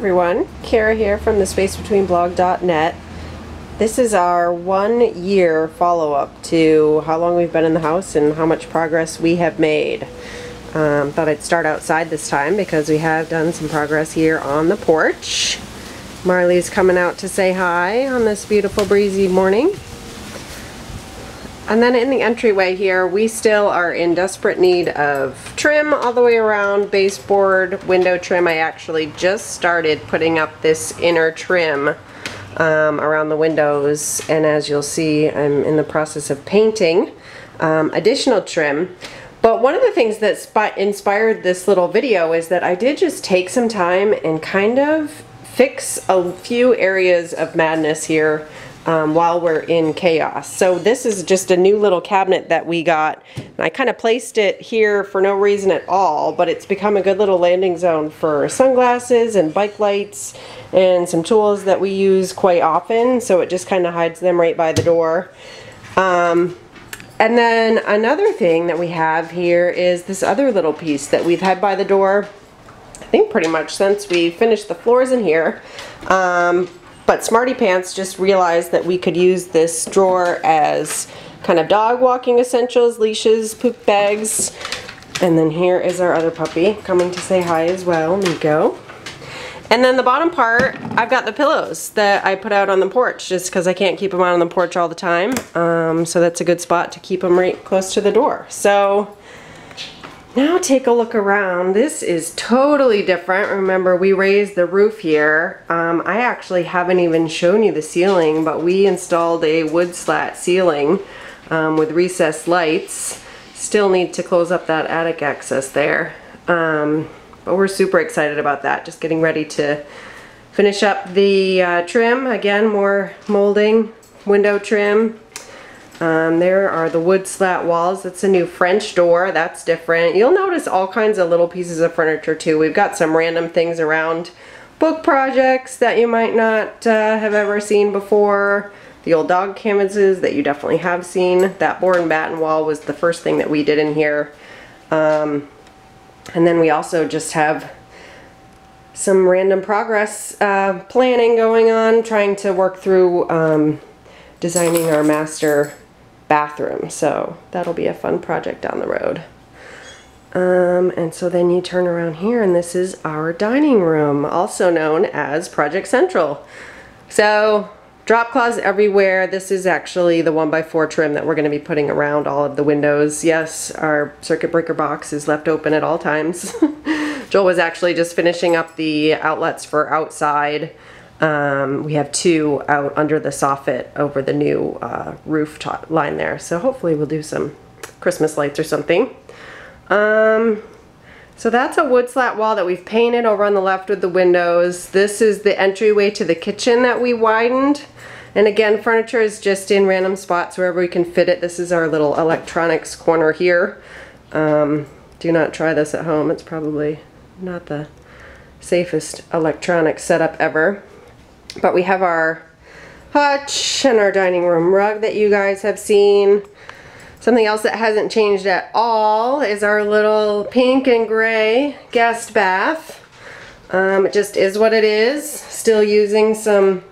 everyone, Kara here from the spacebetweenblog.net. This is our 1 year follow-up to how long we've been in the house and how much progress we have made. Thought I'd start outside this time because we have done some progress here on the porch. Marley's coming out to say hi on this beautiful breezy morning. And then in the entryway here, we still are in desperate need of trim all the way around, baseboard, window trim. I actually just started putting up this inner trim around the windows, and as you'll see, I'm in the process of painting additional trim. But one of the things that inspired this little video is that I did just take some time and kind of fix a few areas of madness here while we're in chaos. So this is just a new little cabinet that we got, and I kind of placed it here for no reason at all, but it's become a good little landing zone for sunglasses and bike lights and some tools that we use quite often, so it just kind of hides them right by the door. And then another thing that we have here is this other little piece that we've had by the door, I think pretty much since we finished the floors in here. But Smarty Pants just realized that we could use this drawer as kind of dog walking essentials, leashes, poop bags. And then here is our other puppy coming to say hi as well, Nico. And then the bottom part, I've got the pillows that I put out on the porch just because I can't keep them out on the porch all the time. So that's a good spot to keep them right close to the door. So now take a look around. This is totally different. Remember, we raised the roof here. I actually haven't even shown you the ceiling, but we installed a wood slat ceiling with recessed lights. Still need to close up that attic access there. But we're super excited about that. Just getting ready to finish up the trim. Again, more molding, window trim. There are the wood slat walls. That's a new French door. That's different. You'll notice all kinds of little pieces of furniture too. We've got some random things around book projects that you might not have ever seen before. The old dog canvases that you definitely have seen. That board and batten wall was the first thing that we did in here. And then we also just have some random progress planning going on, trying to work through designing our master bathroom. So that'll be a fun project down the road. And so then you turn around here and this is our dining room, also known as Project Central. So drop cloths everywhere. This is actually the 1x4 trim that we're going to be putting around all of the windows. Yes, our circuit breaker box is left open at all times. Joel was actually just finishing up the outlets for outside. We have two out under the soffit over the new roof line there. So hopefully we'll do some Christmas lights or something. So that's a wood slat wall that we've painted over on the left with the windows. This is the entryway to the kitchen that we widened. And again, furniture is just in random spots wherever we can fit it. This is our little electronics corner here. Do not try this at home. It's probably not the safest electronic setup ever. But we have our hutch and our dining room rug that you guys have seen. Something else that hasn't changed at all is our little pink and gray guest bath. It just is what it is. Still using some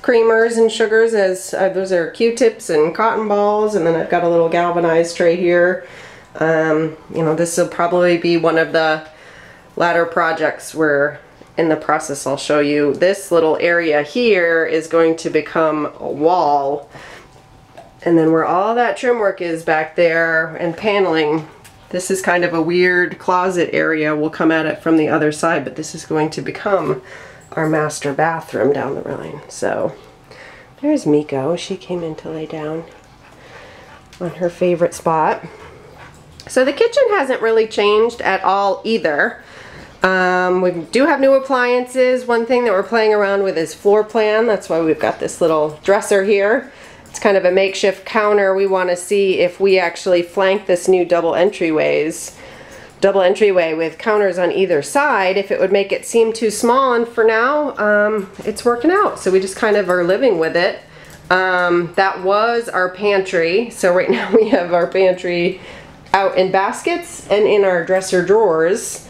creamers and sugars as those are Q-tips and cotton balls, and then I've got a little galvanized tray here. You know, this will probably be one of the latter projects where in the process I'll show you. This little area here is going to become a wall, and then where all that trim work is back there and paneling, this is kind of a weird closet area. We'll come at it from the other side, but this is going to become our master bathroom down the line. So there's Miko. She came in to lay down on her favorite spot. So the kitchen hasn't really changed at all either. We do have new appliances. One thing that we're playing around with is floor plan. That's why we've got this little dresser here. It's kind of a makeshift counter. We want to see if we actually flank this new double entryway with counters on either side, if it would make it seem too small, and for now it's working out. So we just kind of are living with it. That was our pantry. So right now we have our pantry out in baskets and in our dresser drawers.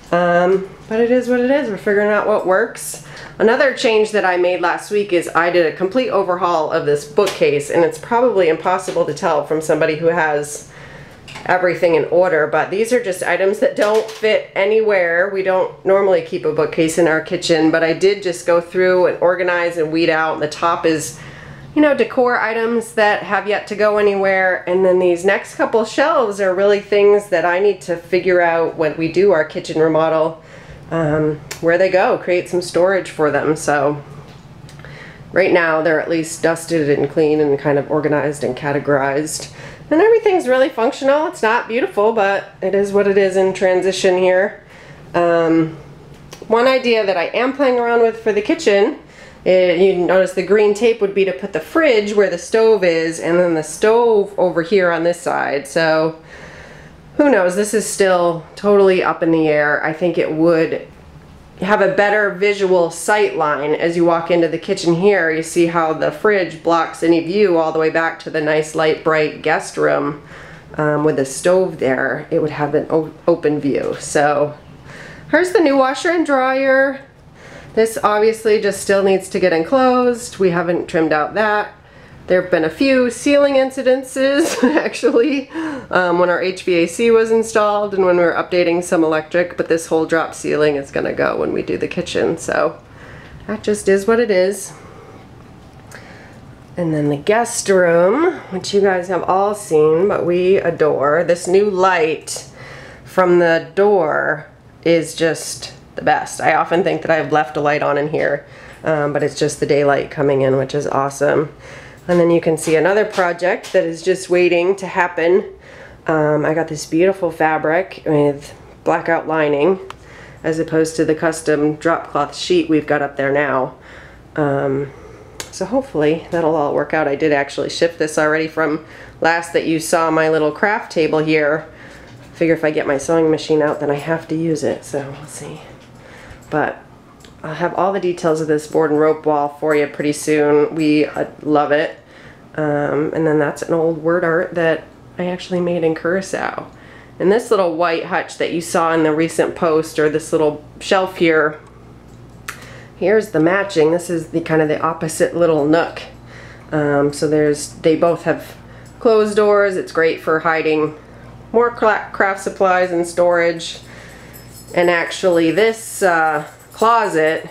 But it is what it is. We're figuring out what works. Another change that I made last week is I did a complete overhaul of this bookcase, and it's probably impossible to tell from somebody who has everything in order, but these are just items that don't fit anywhere. We don't normally keep a bookcase in our kitchen, but I did just go through and organize and weed out. The top is, you know, decor items that have yet to go anywhere, and then these next couple shelves are really things that I need to figure out when we do our kitchen remodel, where they go, create some storage for them. So right now they're at least dusted and clean and kind of organized and categorized, and everything's really functional. It's not beautiful, but it is what it is in transition here. One idea that I am playing around with for the kitchen, you notice the green tape would be to put the fridge where the stove is, and then the stove over here on this side. So who knows, this is still totally up in the air. I think it would have a better visual sight line as you walk into the kitchen here. You see how the fridge blocks any view all the way back to the nice light bright guest room. With the stove there, it would have an open view. So here's the new washer and dryer. This obviously just still needs to get enclosed. We haven't trimmed out that. There have been a few ceiling incidences actually when our HVAC was installed and when we were updating some electric, but this whole drop ceiling is gonna go when we do the kitchen. So that just is what it is. And then the guest room, which you guys have all seen, but we adore. This new light from the door is just the best. I often think that I've left a light on in here, but it's just the daylight coming in, which is awesome. And then you can see another project that is just waiting to happen. I got this beautiful fabric with blackout lining as opposed to the custom drop cloth sheet we've got up there now. So hopefully that'll all work out. I did actually ship this already from last that you saw my little craft table here. Figure if I get my sewing machine out, then I have to use it, so we'll see. But I'll have all the details of this board and rope wall for you pretty soon. We love it. And then that's an old word art that I actually made in Curacao. And this little white hutch that you saw in the recent post, or this little shelf here, here's the matching. This is the kind of the opposite little nook. So they both have closed doors. It's great for hiding more craft supplies and storage. And actually this closet,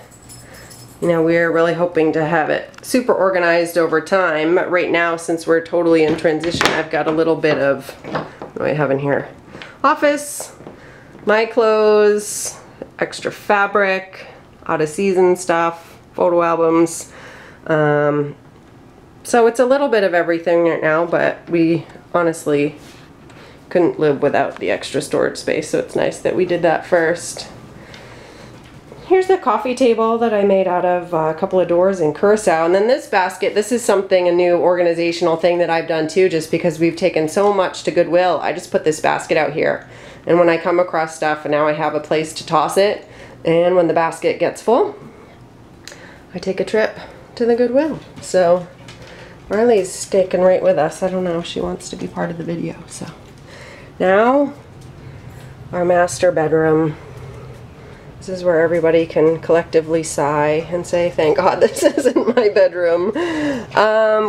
you know, we're really hoping to have it super organized over time. But right now, since we're totally in transition, I've got a little bit of, what do I have in here? Office, my clothes, extra fabric, out of season stuff, photo albums. So it's a little bit of everything right now, but we honestly couldn't live without the extra storage space, so it's nice that we did that first. Here's the coffee table that I made out of a couple of doors in Curacao. And then this basket, this is something, a new organizational thing that I've done too, just because we've taken so much to Goodwill. I just put this basket out here. And when I come across stuff, and now I have a place to toss it, and when the basket gets full, I take a trip to the Goodwill. So Marley's sticking right with us. I don't know if she wants to be part of the video. So now our master bedroom. This is where everybody can collectively sigh and say, thank God this isn't my bedroom.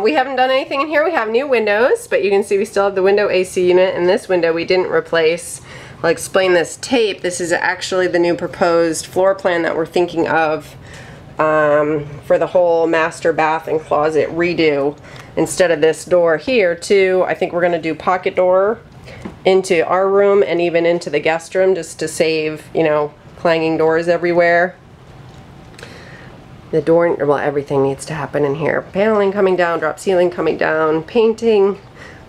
We haven't done anything in here. We have new windows, but you can see we still have the window AC unit, and this window we didn't replace. I'll explain this tape. This is actually the new proposed floor plan that we're thinking of for the whole master bath and closet redo. Instead of this door here too, I think we're going to do pocket door into our room and even into the guest room, just to save, you know, clanging doors everywhere. The door, well, everything needs to happen in here. Paneling coming down, drop ceiling coming down, painting,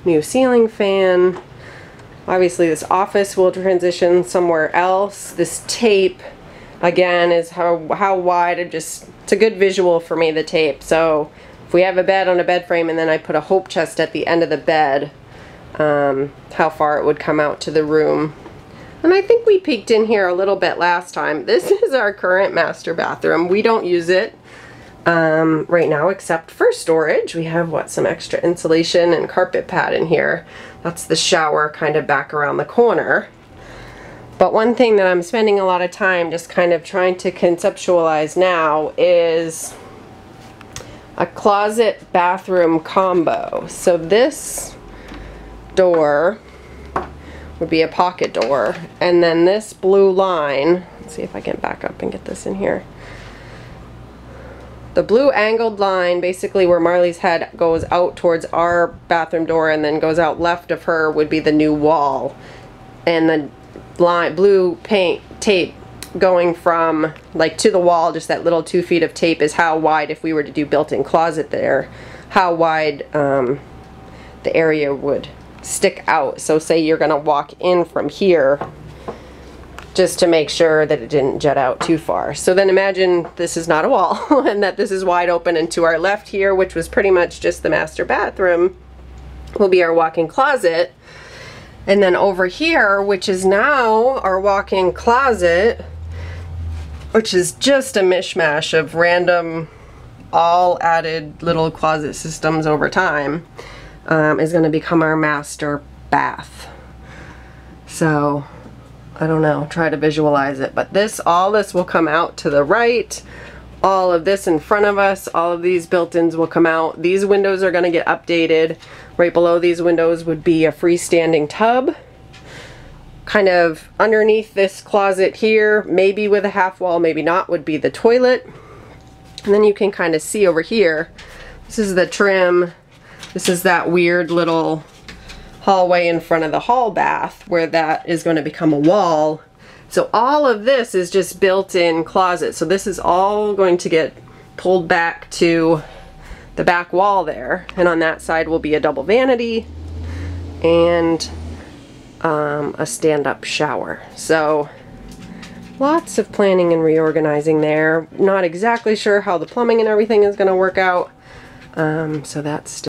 new ceiling fan. Obviously this office will transition somewhere else. This tape, again, is how wide, it's a good visual for me, the tape. So if we have a bed on a bed frame and then I put a hope chest at the end of the bed, how far it would come out to the room. And I think we peeked in here a little bit last time. This is our current master bathroom. We don't use it right now except for storage. We have, what, some extra insulation and carpet pad in here. That's the shower kind of back around the corner. But one thing that I'm spending a lot of time just kind of trying to conceptualize now is a closet bathroom combo. So this door would be a pocket door, and then this blue line, let's see if I can back up and get this in here. The blue angled line, basically where Marley's head goes out towards our bathroom door and then goes out left of her, would be the new wall. And the blue paint tape going from like to the wall, just that little 2 feet of tape, is how wide, if we were to do built-in closet there, how wide the area would stick out. So say you're gonna walk in from here, just to make sure that it didn't jet out too far. So then imagine this is not a wall and that this is wide open, and to our left here, which was pretty much just the master bathroom, will be our walk-in closet. And then over here, which is now our walk-in closet, which is just a mishmash of random, all added little closet systems over time, is going to become our master bath. So I don't know, try to visualize it, but all this will come out to the right. All of this in front of us, all of these built-ins will come out. These windows are going to get updated. Right below these windows would be a freestanding tub. Kind of underneath this closet here, maybe with a half wall, maybe not, would be the toilet. And then you can kind of see over here, this is the trim. This is that weird little hallway in front of the hall bath where that is going to become a wall. So all of this is just built-in closet. So this is all going to get pulled back to the back wall there, and on that side will be a double vanity and a stand-up shower. So lots of planning and reorganizing there. Not exactly sure how the plumbing and everything is going to work out. So that's